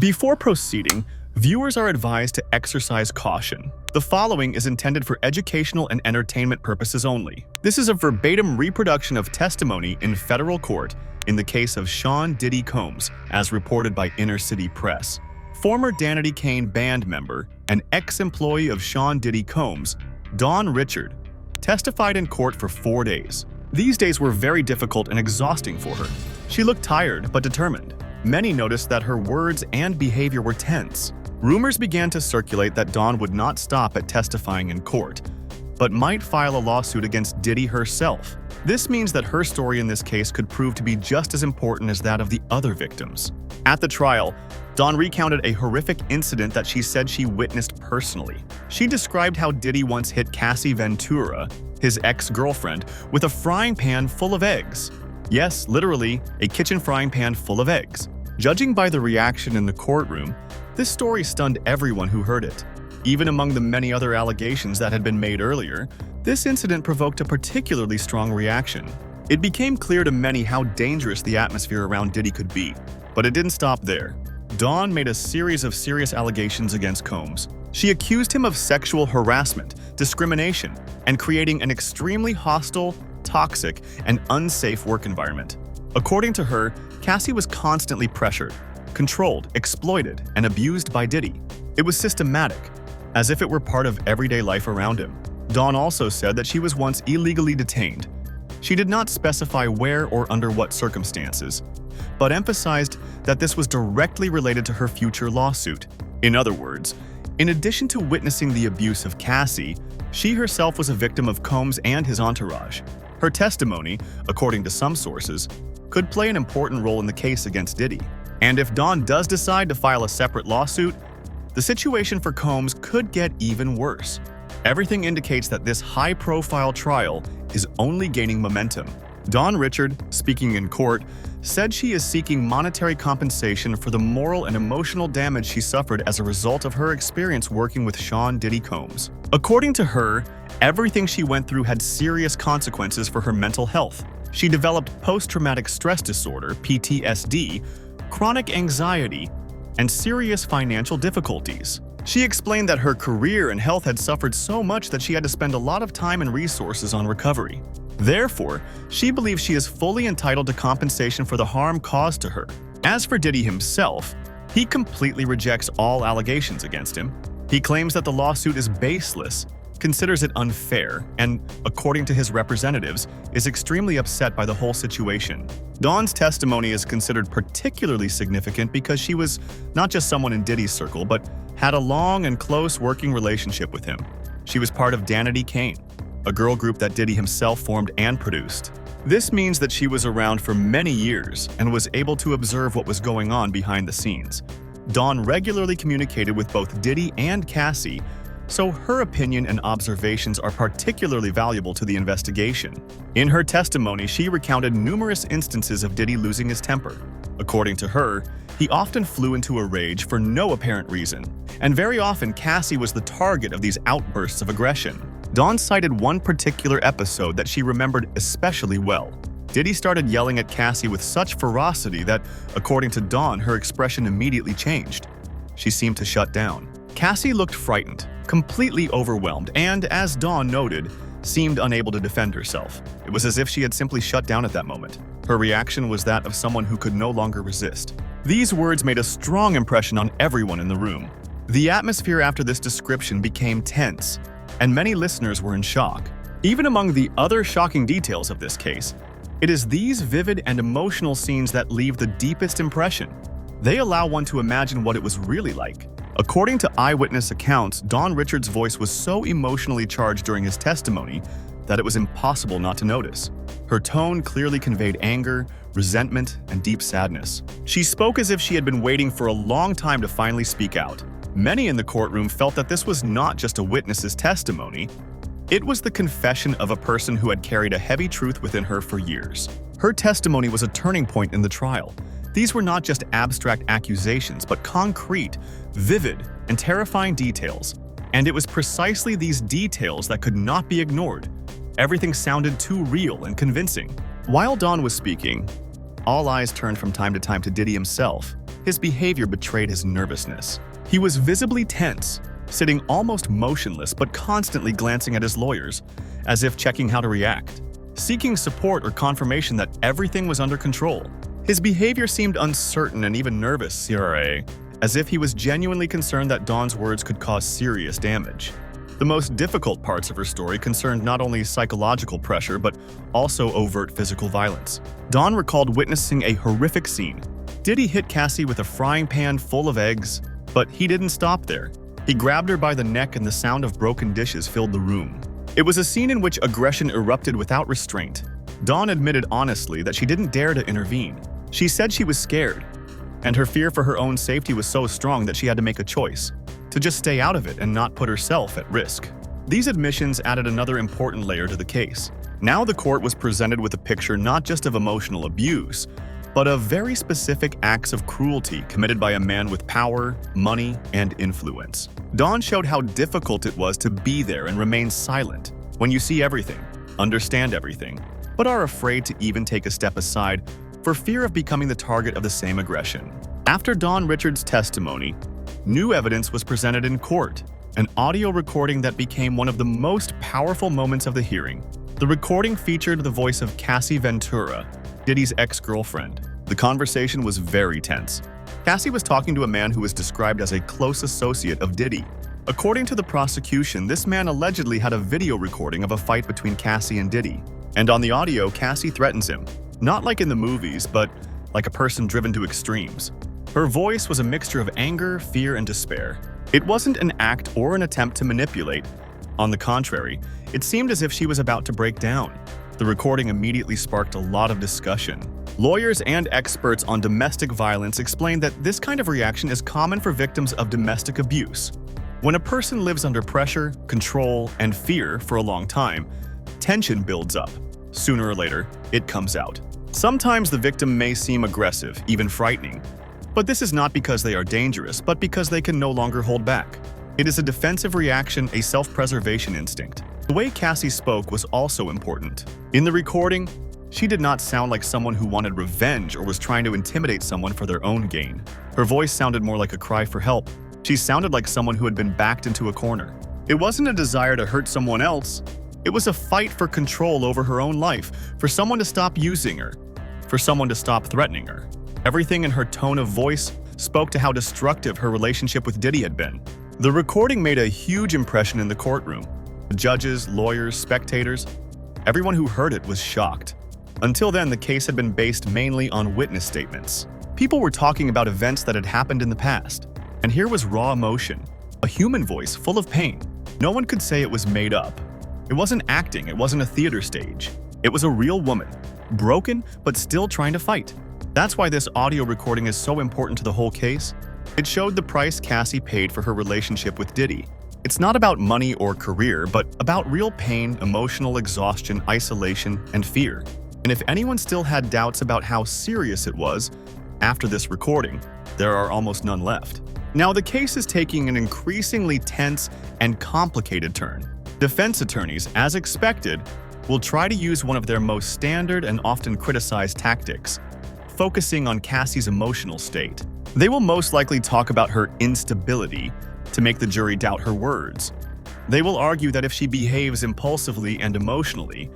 Before proceeding, viewers are advised to exercise caution. The following is intended for educational and entertainment purposes only. This is a verbatim reproduction of testimony in federal court in the case of Sean Diddy Combs, as reported by Inner City Press. Former Danity Kane band member and ex-employee of Sean Diddy Combs, Dawn Richard, testified in court for 4 days. These days were very difficult and exhausting for her. She looked tired but determined. Many noticed that her words and behavior were tense. Rumors began to circulate that Dawn would not stop at testifying in court, but might file a lawsuit against Diddy herself. This means that her story in this case could prove to be just as important as that of the other victims. At the trial, Dawn recounted a horrific incident that she said she witnessed personally. She described how Diddy once hit Cassie Ventura, his ex-girlfriend, with a frying pan full of eggs. Yes, literally, a kitchen frying pan full of eggs. Judging by the reaction in the courtroom, this story stunned everyone who heard it. Even among the many other allegations that had been made earlier, this incident provoked a particularly strong reaction. It became clear to many how dangerous the atmosphere around Diddy could be. But it didn't stop there. Dawn made a series of serious allegations against Combs. She accused him of sexual harassment, discrimination, and creating an extremely hostile, toxic, and unsafe work environment. According to her, Cassie was constantly pressured, controlled, exploited, and abused by Diddy. It was systematic, as if it were part of everyday life around him. Dawn also said that she was once illegally detained. She did not specify where or under what circumstances, but emphasized that this was directly related to her future lawsuit. In other words, in addition to witnessing the abuse of Cassie, she herself was a victim of Combs and his entourage. Her testimony, according to some sources, could play an important role in the case against Diddy. And if Dawn does decide to file a separate lawsuit, the situation for Combs could get even worse. Everything indicates that this high-profile trial is only gaining momentum. Dawn Richard, speaking in court, said she is seeking monetary compensation for the moral and emotional damage she suffered as a result of her experience working with Sean Diddy Combs. According to her, everything she went through had serious consequences for her mental health. She developed post-traumatic stress disorder, PTSD, chronic anxiety, and serious financial difficulties. She explained that her career and health had suffered so much that she had to spend a lot of time and resources on recovery. Therefore, she believes she is fully entitled to compensation for the harm caused to her. As for Diddy himself, he completely rejects all allegations against him. He claims that the lawsuit is baseless, considers it unfair, and, according to his representatives, is extremely upset by the whole situation. Dawn's testimony is considered particularly significant because she was not just someone in Diddy's circle, but had a long and close working relationship with him. She was part of Danity Kane, a girl group that Diddy himself formed and produced. This means that she was around for many years and was able to observe what was going on behind the scenes. Dawn regularly communicated with both Diddy and Cassie, so her opinion and observations are particularly valuable to the investigation. In her testimony, she recounted numerous instances of Diddy losing his temper. According to her, he often flew into a rage for no apparent reason, and very often Cassie was the target of these outbursts of aggression. Dawn cited one particular episode that she remembered especially well. Diddy started yelling at Cassie with such ferocity that, according to Dawn, her expression immediately changed. She seemed to shut down. Cassie looked frightened, completely overwhelmed, and, as Dawn noted, seemed unable to defend herself. It was as if she had simply shut down at that moment. Her reaction was that of someone who could no longer resist. These words made a strong impression on everyone in the room. The atmosphere after this description became tense, and many listeners were in shock. Even among the other shocking details of this case, it is these vivid and emotional scenes that leave the deepest impression. They allow one to imagine what it was really like. According to eyewitness accounts, Dawn Richard's voice was so emotionally charged during his testimony that it was impossible not to notice. Her tone clearly conveyed anger, resentment, and deep sadness. She spoke as if she had been waiting for a long time to finally speak out. Many in the courtroom felt that this was not just a witness's testimony, it was the confession of a person who had carried a heavy truth within her for years. Her testimony was a turning point in the trial. These were not just abstract accusations, but concrete, vivid, and terrifying details. And it was precisely these details that could not be ignored. Everything sounded too real and convincing. While Dawn was speaking, all eyes turned from time to time to Diddy himself. his behavior betrayed his nervousness. He was visibly tense, sitting almost motionless but constantly glancing at his lawyers, as if checking how to react, seeking support or confirmation that everything was under control. His behavior seemed uncertain and even nervous, as if he was genuinely concerned that Dawn's words could cause serious damage. The most difficult parts of her story concerned not only psychological pressure but also overt physical violence. Dawn recalled witnessing a horrific scene. Diddy hit Cassie with a frying pan full of eggs, but he didn't stop there. He grabbed her by the neck and the sound of broken dishes filled the room. It was a scene in which aggression erupted without restraint. Dawn admitted honestly that she didn't dare to intervene. She said she was scared, and her fear for her own safety was so strong that she had to make a choice: to just stay out of it and not put herself at risk. These admissions added another important layer to the case. Now the court was presented with a picture not just of emotional abuse, but of very specific acts of cruelty committed by a man with power, money, and influence. Dawn showed how difficult it was to be there and remain silent when you see everything, understand everything, but are afraid to even take a step aside for fear of becoming the target of the same aggression. After Dawn Richards' testimony, new evidence was presented in court, an audio recording that became one of the most powerful moments of the hearing. The recording featured the voice of Cassie Ventura, Diddy's ex-girlfriend. The conversation was very tense. Cassie was talking to a man who was described as a close associate of Diddy. According to the prosecution, this man allegedly had a video recording of a fight between Cassie and Diddy. And on the audio, Cassie threatens him, not like in the movies, but like a person driven to extremes. Her voice was a mixture of anger, fear, and despair. It wasn't an act or an attempt to manipulate. On the contrary, it seemed as if she was about to break down. The recording immediately sparked a lot of discussion. Lawyers and experts on domestic violence explained that this kind of reaction is common for victims of domestic abuse. When a person lives under pressure, control, and fear for a long time, tension builds up. Sooner or later, it comes out. Sometimes the victim may seem aggressive, even frightening, but this is not because they are dangerous, but because they can no longer hold back. It is a defensive reaction, a self-preservation instinct. The way Cassie spoke was also important. In the recording, she did not sound like someone who wanted revenge or was trying to intimidate someone for their own gain. Her voice sounded more like a cry for help. She sounded like someone who had been backed into a corner. It wasn't a desire to hurt someone else. It was a fight for control over her own life, for someone to stop using her, for someone to stop threatening her. Everything in her tone of voice spoke to how destructive her relationship with Diddy had been. The recording made a huge impression in the courtroom. The judges, lawyers, spectators, everyone who heard it was shocked. Until then, the case had been based mainly on witness statements. People were talking about events that had happened in the past. And here was raw emotion, a human voice full of pain. No one could say it was made up. It wasn't acting, it wasn't a theater stage. It was a real woman, broken but still trying to fight. That's why this audio recording is so important to the whole case. It showed the price Cassie paid for her relationship with Diddy. It's not about money or career, but about real pain, emotional exhaustion, isolation, and fear. And if anyone still had doubts about how serious it was, after this recording, there are almost none left. Now the case is taking an increasingly tense and complicated turn. Defense attorneys, as expected, will try to use one of their most standard and often criticized tactics, focusing on Cassie's emotional state. They will most likely talk about her instability to make the jury doubt her words. They will argue that if she behaves impulsively and emotionally,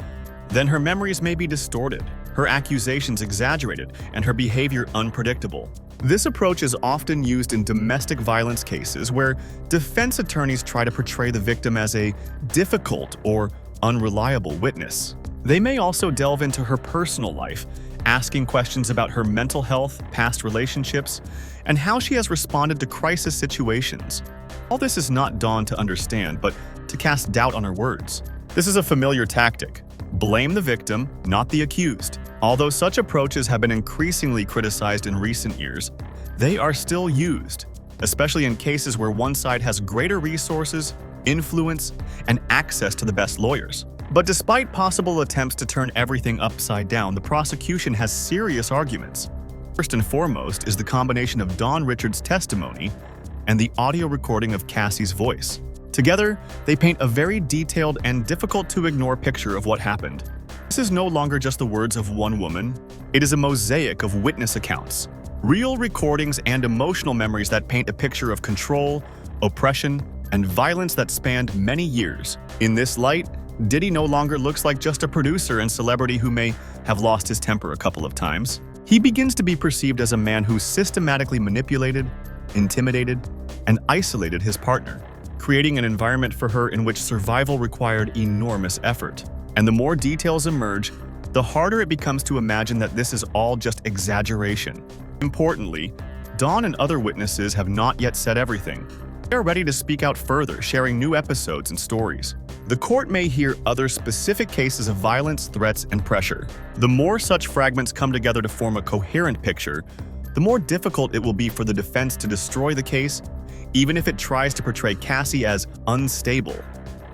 then her memories may be distorted, her accusations exaggerated, and her behavior unpredictable. This approach is often used in domestic violence cases where defense attorneys try to portray the victim as a difficult or unreliable witness. They may also delve into her personal life, asking questions about her mental health, past relationships, and how she has responded to crisis situations. All this is not Dawn to understand, but to cast doubt on her words. This is a familiar tactic. Blame the victim, not the accused. Although such approaches have been increasingly criticized in recent years, they are still used, especially in cases where one side has greater resources, influence, and access to the best lawyers. But despite possible attempts to turn everything upside down, the prosecution has serious arguments. First and foremost is the combination of Dawn Richards' testimony and the audio recording of Cassie's voice. Together, they paint a very detailed and difficult-to-ignore picture of what happened. This is no longer just the words of one woman. It is a mosaic of witness accounts, Real recordings and emotional memories that paint a picture of control, oppression, and violence that spanned many years. In this light, Diddy no longer looks like just a producer and celebrity who may have lost his temper a couple of times. He begins to be perceived as a man who systematically manipulated, intimidated, and isolated his partner, creating an environment for her in which survival required enormous effort. And the more details emerge, the harder it becomes to imagine that this is all just exaggeration. Importantly, Dawn and other witnesses have not yet said everything. They are ready to speak out further, sharing new episodes and stories. The court may hear other specific cases of violence, threats, and pressure. The more such fragments come together to form a coherent picture, the more difficult it will be for the defense to destroy the case, even if it tries to portray Cassie as unstable.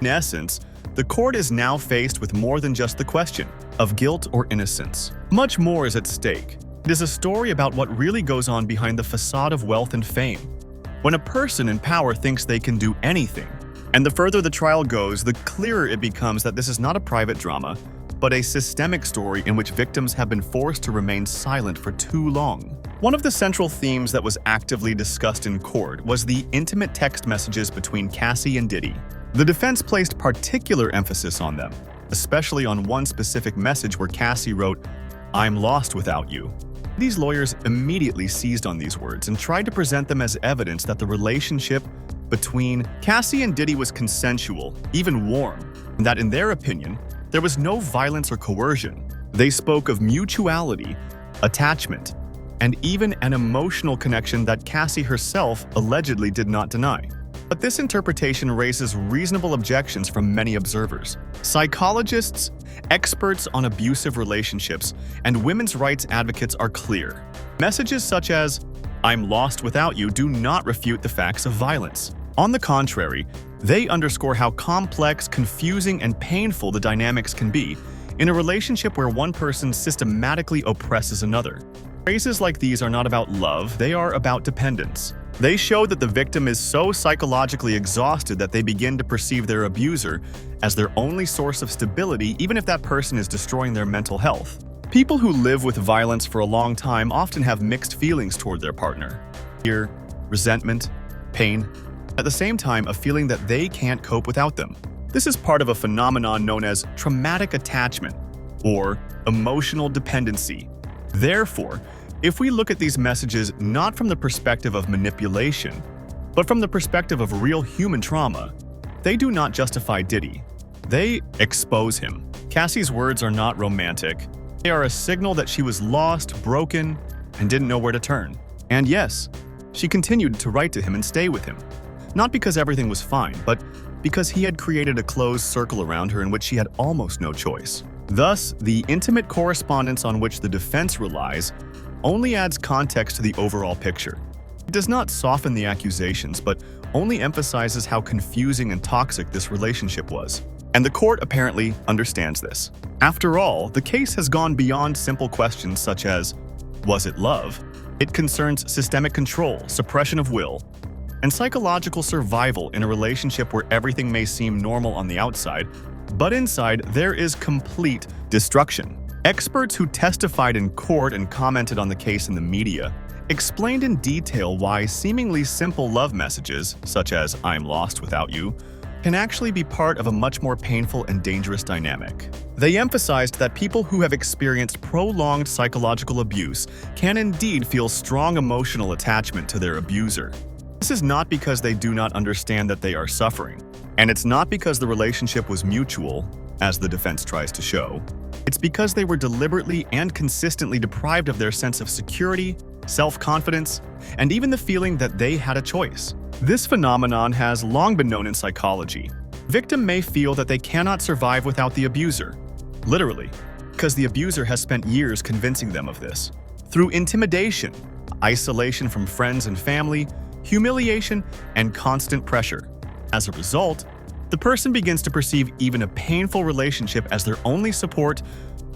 In essence, the court is now faced with more than just the question of guilt or innocence. Much more is at stake. It is a story about what really goes on behind the facade of wealth and fame. When a person in power thinks they can do anything, and the further the trial goes, the clearer it becomes that this is not a private drama, but a systemic story in which victims have been forced to remain silent for too long. One of the central themes that was actively discussed in court was the intimate text messages between Cassie and Diddy. The defense placed particular emphasis on them, especially on one specific message where Cassie wrote, "I'm lost without you." These lawyers immediately seized on these words and tried to present them as evidence that the relationship between Cassie and Diddy was consensual, even warm, and that in their opinion, there was no violence or coercion. They spoke of mutuality, attachment, and even an emotional connection that Cassie herself allegedly did not deny. But this interpretation raises reasonable objections from many observers. Psychologists, experts on abusive relationships, and women's rights advocates are clear. Messages such as, "I'm lost without you," do not refute the facts of violence. On the contrary, they underscore how complex, confusing, and painful the dynamics can be in a relationship where one person systematically oppresses another. Phrases like these are not about love, they are about dependence. They show that the victim is so psychologically exhausted that they begin to perceive their abuser as their only source of stability, even if that person is destroying their mental health. People who live with violence for a long time often have mixed feelings toward their partner. Fear, resentment, pain. At the same time, a feeling that they can't cope without them. This is part of a phenomenon known as traumatic attachment or emotional dependency. Therefore, if we look at these messages not from the perspective of manipulation, but from the perspective of real human trauma, they do not justify Diddy. They expose him. Cassie's words are not romantic. They are a signal that she was lost, broken, and didn't know where to turn. And yes, she continued to write to him and stay with him. Not because everything was fine, but because he had created a closed circle around her in which she had almost no choice. Thus, the intimate correspondence on which the defense relies only adds context to the overall picture. It does not soften the accusations, but only emphasizes how confusing and toxic this relationship was. And the court apparently understands this. After all, the case has gone beyond simple questions such as, was it love? It concerns systemic control, suppression of will, and psychological survival in a relationship where everything may seem normal on the outside, but inside there is complete destruction. Experts who testified in court and commented on the case in the media explained in detail why seemingly simple love messages, such as "I'm lost without you," can actually be part of a much more painful and dangerous dynamic. They emphasized that people who have experienced prolonged psychological abuse can indeed feel strong emotional attachment to their abuser. This is not because they do not understand that they are suffering, and it's not because the relationship was mutual, as the defense tries to show. It's because they were deliberately and consistently deprived of their sense of security, self-confidence, and even the feeling that they had a choice. This phenomenon has long been known in psychology. Victim may feel that they cannot survive without the abuser, literally, because the abuser has spent years convincing them of this. Through intimidation, isolation from friends and family, humiliation, and constant pressure. As a result, the person begins to perceive even a painful relationship as their only support,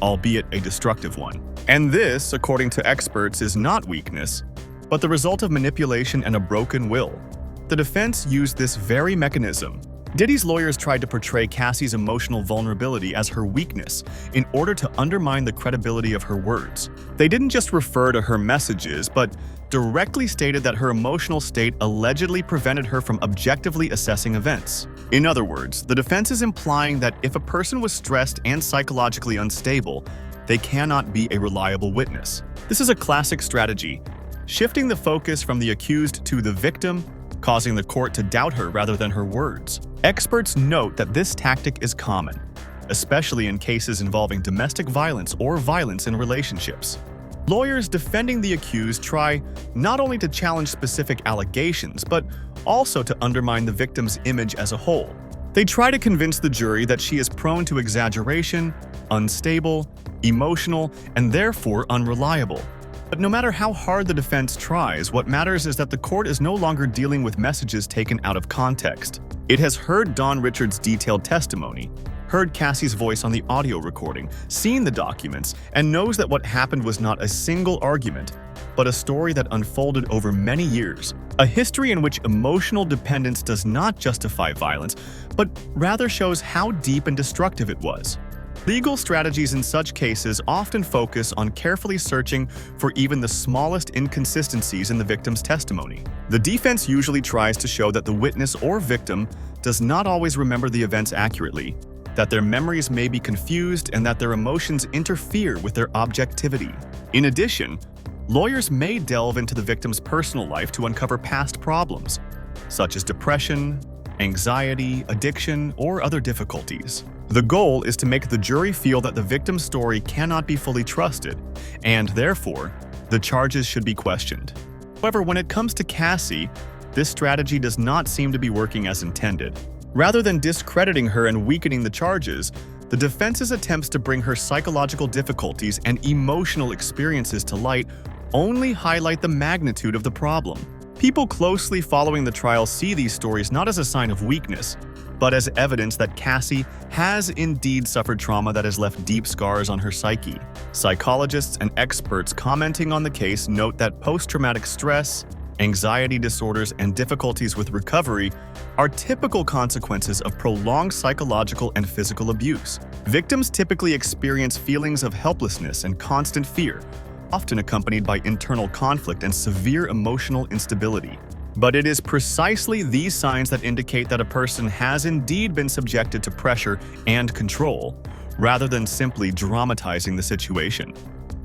albeit a destructive one. And this, according to experts, is not weakness, but the result of manipulation and a broken will. The defense used this very mechanism Diddy's lawyers tried to portray Cassie's emotional vulnerability as her weakness in order to undermine the credibility of her words. They didn't just refer to her messages, but directly stated that her emotional state allegedly prevented her from objectively assessing events. In other words, the defense is implying that if a person was stressed and psychologically unstable, they cannot be a reliable witness. This is a classic strategy, shifting the focus from the accused to the victim, causing the court to doubt her rather than her words. Experts note that this tactic is common, especially in cases involving domestic violence or violence in relationships. Lawyers defending the accused try not only to challenge specific allegations, but also to undermine the victim's image as a whole. They try to convince the jury that she is prone to exaggeration, unstable, emotional, and therefore unreliable. But no matter how hard the defense tries, what matters is that the court is no longer dealing with messages taken out of context. It has heard Don Richards' detailed testimony, heard Cassie's voice on the audio recording, seen the documents, and knows that what happened was not a single argument, but a story that unfolded over many years. A history in which emotional dependence does not justify violence, but rather shows how deep and destructive it was. Legal strategies in such cases often focus on carefully searching for even the smallest inconsistencies in the victim's testimony. The defense usually tries to show that the witness or victim does not always remember the events accurately, that their memories may be confused, and that their emotions interfere with their objectivity. In addition, lawyers may delve into the victim's personal life to uncover past problems, such as depression, anxiety, addiction, or other difficulties. The goal is to make the jury feel that the victim's story cannot be fully trusted, and therefore, the charges should be questioned. However, when it comes to Cassie, this strategy does not seem to be working as intended. Rather than discrediting her and weakening the charges, the defense's attempts to bring her psychological difficulties and emotional experiences to light only highlight the magnitude of the problem. People closely following the trial see these stories not as a sign of weakness, but as evidence that Cassie has indeed suffered trauma that has left deep scars on her psyche. Psychologists and experts commenting on the case note that post-traumatic stress, anxiety disorders, and difficulties with recovery are typical consequences of prolonged psychological and physical abuse. Victims typically experience feelings of helplessness and constant fear, often accompanied by internal conflict and severe emotional instability. But it is precisely these signs that indicate that a person has indeed been subjected to pressure and control, rather than simply dramatizing the situation.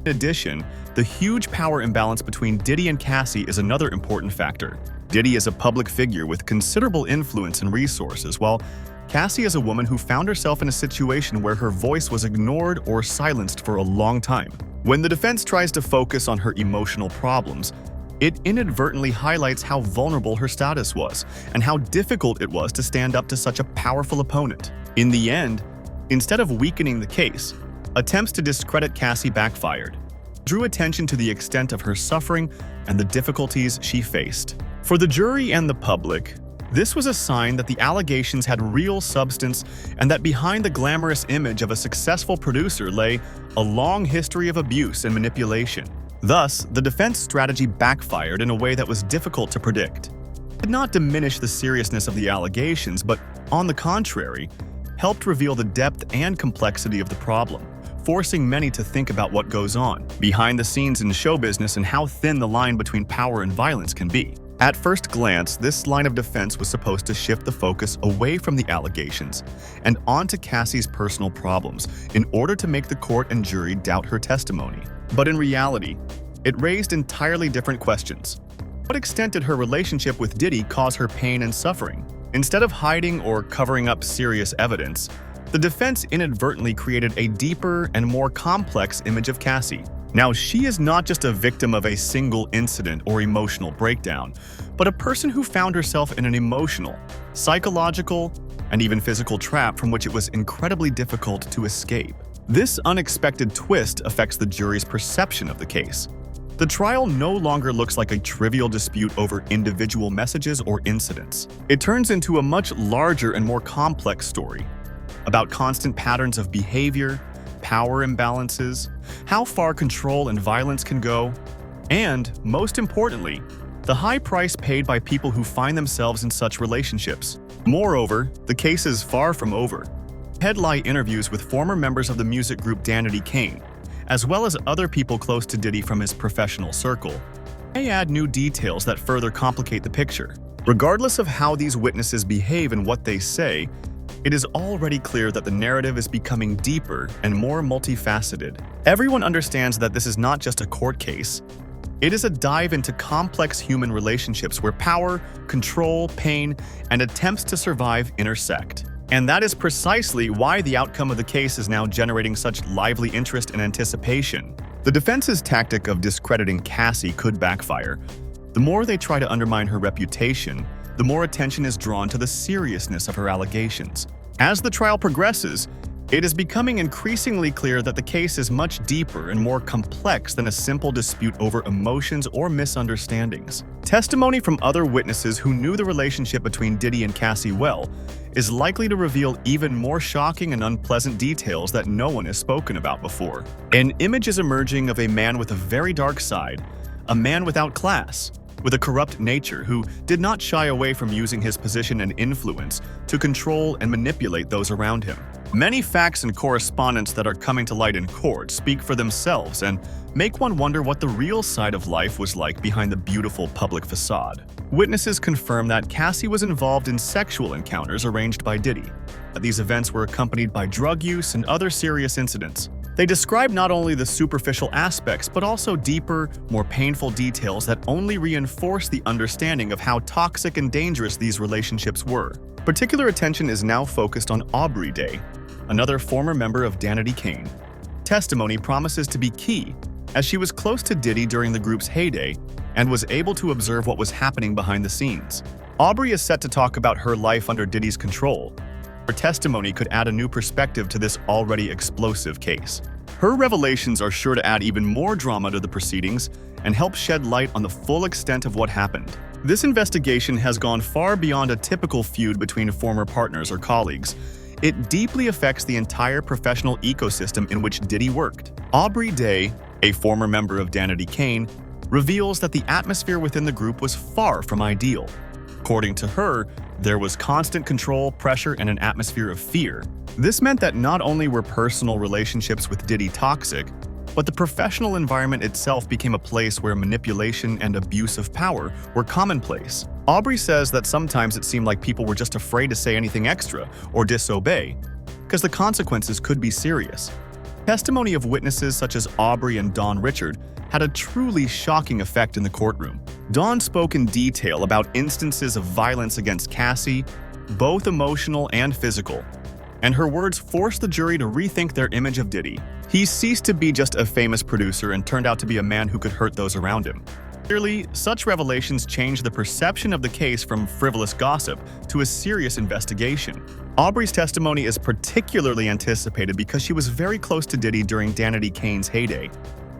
In addition, the huge power imbalance between Diddy and Cassie is another important factor. Diddy is a public figure with considerable influence and resources, while Cassie is a woman who found herself in a situation where her voice was ignored or silenced for a long time. When the defense tries to focus on her emotional problems, it inadvertently highlights how vulnerable her status was and how difficult it was to stand up to such a powerful opponent. In the end, instead of weakening the case, attempts to discredit Cassie backfired, drew attention to the extent of her suffering and the difficulties she faced. For the jury and the public, this was a sign that the allegations had real substance and that behind the glamorous image of a successful producer lay a long history of abuse and manipulation. Thus, the defense strategy backfired in a way that was difficult to predict. It did not diminish the seriousness of the allegations, but, on the contrary, helped reveal the depth and complexity of the problem, forcing many to think about what goes on behind the scenes in show business and how thin the line between power and violence can be. At first glance, this line of defense was supposed to shift the focus away from the allegations and onto Cassie's personal problems in order to make the court and jury doubt her testimony. But in reality, it raised entirely different questions. To what extent did her relationship with Diddy cause her pain and suffering? Instead of hiding or covering up serious evidence, the defense inadvertently created a deeper and more complex image of Cassie. Now, she is not just a victim of a single incident or emotional breakdown, but a person who found herself in an emotional, psychological, and even physical trap from which it was incredibly difficult to escape. This unexpected twist affects the jury's perception of the case. The trial no longer looks like a trivial dispute over individual messages or incidents. It turns into a much larger and more complex story about constant patterns of behavior, power imbalances, how far control and violence can go, and, most importantly, the high price paid by people who find themselves in such relationships. Moreover, the case is far from over. Headline interviews with former members of the music group Diddy Combs, as well as other people close to Diddy from his professional circle, may add new details that further complicate the picture. Regardless of how these witnesses behave and what they say, it is already clear that the narrative is becoming deeper and more multifaceted. Everyone understands that this is not just a court case. It is a dive into complex human relationships where power, control, pain, and attempts to survive intersect. And that is precisely why the outcome of the case is now generating such lively interest and anticipation. The defense's tactic of discrediting Cassie could backfire. The more they try to undermine her reputation, the more attention is drawn to the seriousness of her allegations. As the trial progresses, it is becoming increasingly clear that the case is much deeper and more complex than a simple dispute over emotions or misunderstandings. Testimony from other witnesses who knew the relationship between Diddy and Cassie well is likely to reveal even more shocking and unpleasant details that no one has spoken about before. An image is emerging of a man with a very dark side, a man without class, with a corrupt nature who did not shy away from using his position and influence to control and manipulate those around him. Many facts and correspondence that are coming to light in court speak for themselves and make one wonder what the real side of life was like behind the beautiful public facade. Witnesses confirm that Cassie was involved in sexual encounters arranged by Diddy. These events were accompanied by drug use and other serious incidents. They describe not only the superficial aspects, but also deeper, more painful details that only reinforce the understanding of how toxic and dangerous these relationships were. Particular attention is now focused on Aubrey Day, another former member of Diddy Combs. Testimony promises to be key, as she was close to Diddy during the group's heyday and was able to observe what was happening behind the scenes. Aubrey is set to talk about her life under Diddy's control. Her testimony could add a new perspective to this already explosive case. Her revelations are sure to add even more drama to the proceedings and help shed light on the full extent of what happened. This investigation has gone far beyond a typical feud between former partners or colleagues. It deeply affects the entire professional ecosystem in which Diddy worked. Aubrey Day, a former member of Diddy Combs, reveals that the atmosphere within the group was far from ideal. According to her, there was constant control, pressure, and an atmosphere of fear. This meant that not only were personal relationships with Diddy toxic, but the professional environment itself became a place where manipulation and abuse of power were commonplace. Aubrey says that sometimes it seemed like people were just afraid to say anything extra or disobey, because the consequences could be serious. Testimony of witnesses such as Aubrey and Don Richard had a truly shocking effect in the courtroom. Dawn spoke in detail about instances of violence against Cassie, both emotional and physical, and her words forced the jury to rethink their image of Diddy. He ceased to be just a famous producer and turned out to be a man who could hurt those around him. Clearly, such revelations changed the perception of the case from frivolous gossip to a serious investigation. Aubrey's testimony is particularly anticipated because she was very close to Diddy during Diddy Combs' heyday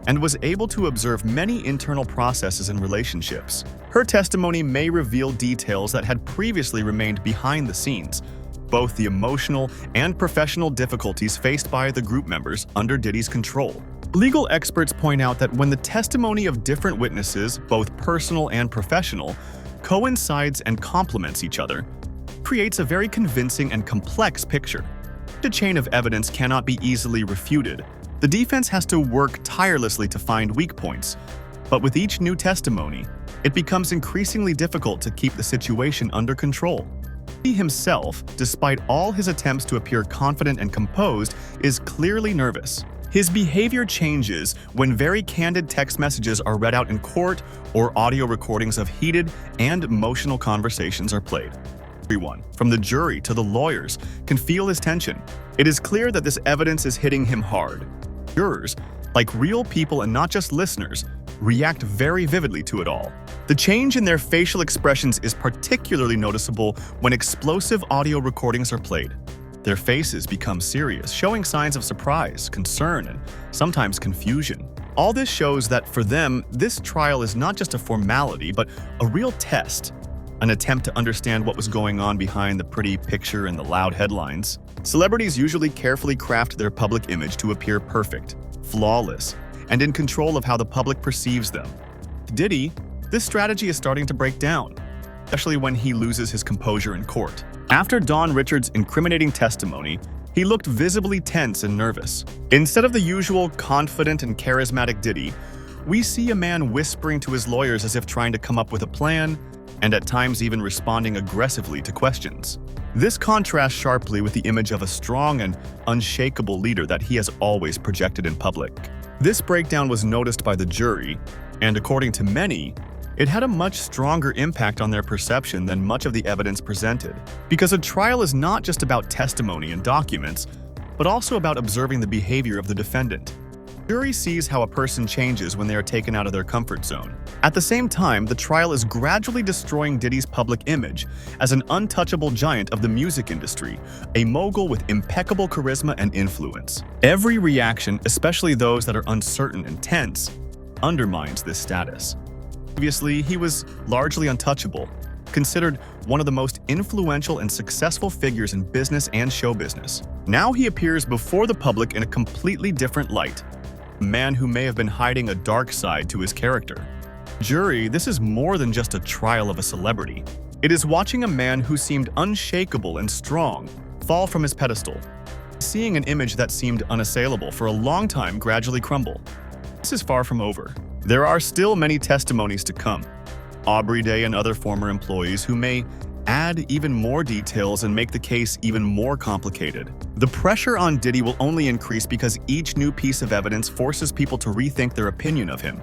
and was able to observe many internal processes and relationships. Her testimony may reveal details that had previously remained behind the scenes, both the emotional and professional difficulties faced by the group members under Diddy's control. Legal experts point out that when the testimony of different witnesses, both personal and professional, coincides and complements each other, it creates a very convincing and complex picture. The chain of evidence cannot be easily refuted. The defense has to work tirelessly to find weak points, but with each new testimony, it becomes increasingly difficult to keep the situation under control. He himself, despite all his attempts to appear confident and composed, is clearly nervous. His behavior changes when very candid text messages are read out in court or audio recordings of heated and emotional conversations are played. Everyone, from the jury to the lawyers, can feel his tension. It is clear that this evidence is hitting him hard. Jurors, like real people and not just listeners, react very vividly to it all. The change in their facial expressions is particularly noticeable when explosive audio recordings are played. Their faces become serious, showing signs of surprise, concern, and sometimes confusion. All this shows that for them, this trial is not just a formality, but a real test, an attempt to understand what was going on behind the pretty picture and the loud headlines. Celebrities usually carefully craft their public image to appear perfect, flawless, and in control of how the public perceives them. Diddy, This strategy is starting to break down, especially when he loses his composure in court. After Don Richards' incriminating testimony, he looked visibly tense and nervous. Instead of the usual confident and charismatic Diddy, we see a man whispering to his lawyers as if trying to come up with a plan, and at times even responding aggressively to questions. This contrasts sharply with the image of a strong and unshakable leader that he has always projected in public. This breakdown was noticed by the jury, and according to many, it had a much stronger impact on their perception than much of the evidence presented. Because a trial is not just about testimony and documents, but also about observing the behavior of the defendant. The jury sees how a person changes when they are taken out of their comfort zone. At the same time, the trial is gradually destroying Diddy's public image as an untouchable giant of the music industry, a mogul with impeccable charisma and influence. Every reaction, especially those that are uncertain and tense, undermines this status. Previously, he was largely untouchable, considered one of the most influential and successful figures in business and show business. Now he appears before the public in a completely different light, a man who may have been hiding a dark side to his character. Jury, this is more than just a trial of a celebrity. It is watching a man who seemed unshakable and strong fall from his pedestal, seeing an image that seemed unassailable for a long time gradually crumble. This is far from over. There are still many testimonies to come. Aubrey Day and other former employees who may add even more details and make the case even more complicated. The pressure on Diddy will only increase because each new piece of evidence forces people to rethink their opinion of him.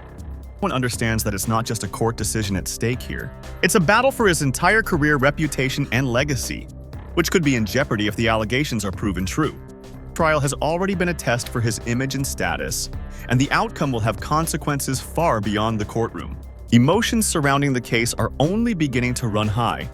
Everyone understands that it's not just a court decision at stake here. It's a battle for his entire career, reputation, and legacy, which could be in jeopardy if the allegations are proven true. The trial has already been a test for his image and status, and the outcome will have consequences far beyond the courtroom. Emotions surrounding the case are only beginning to run high.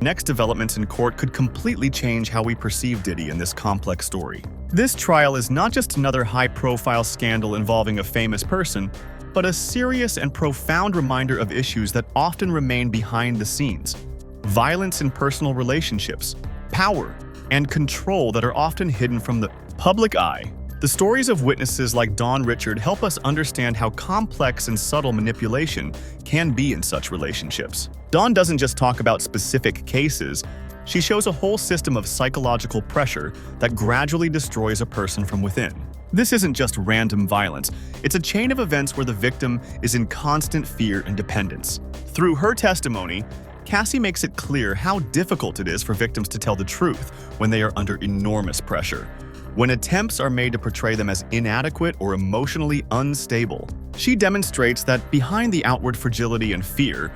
Next developments in court could completely change how we perceive Diddy in this complex story. This trial is not just another high-profile scandal involving a famous person, but a serious and profound reminder of issues that often remain behind the scenes. Violence in personal relationships, power, and control that are often hidden from the public eye. The stories of witnesses like Don Richard help us understand how complex and subtle manipulation can be in such relationships. Don doesn't just talk about specific cases, she shows a whole system of psychological pressure that gradually destroys a person from within. This isn't just random violence, it's a chain of events where the victim is in constant fear and dependence. Through her testimony, Cassie makes it clear how difficult it is for victims to tell the truth when they are under enormous pressure. When attempts are made to portray them as inadequate or emotionally unstable, she demonstrates that behind the outward fragility and fear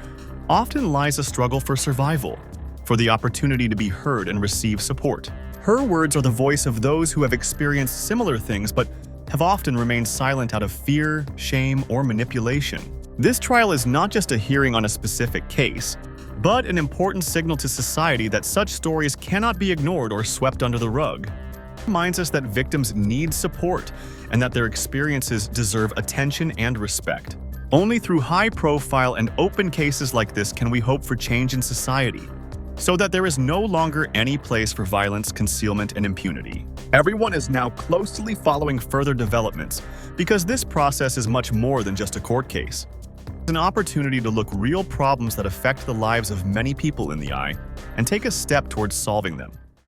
often lies a struggle for survival, for the opportunity to be heard and receive support. Her words are the voice of those who have experienced similar things but have often remained silent out of fear, shame, or manipulation. This trial is not just a hearing on a specific case, but an important signal to society that such stories cannot be ignored or swept under the rug. It reminds us that victims need support and that their experiences deserve attention and respect. Only through high-profile and open cases like this can we hope for change in society, so that there is no longer any place for violence, concealment, and impunity. Everyone is now closely following further developments because this process is much more than just a court case. It's an opportunity to look real problems that affect the lives of many people in the eye and take a step towards solving them.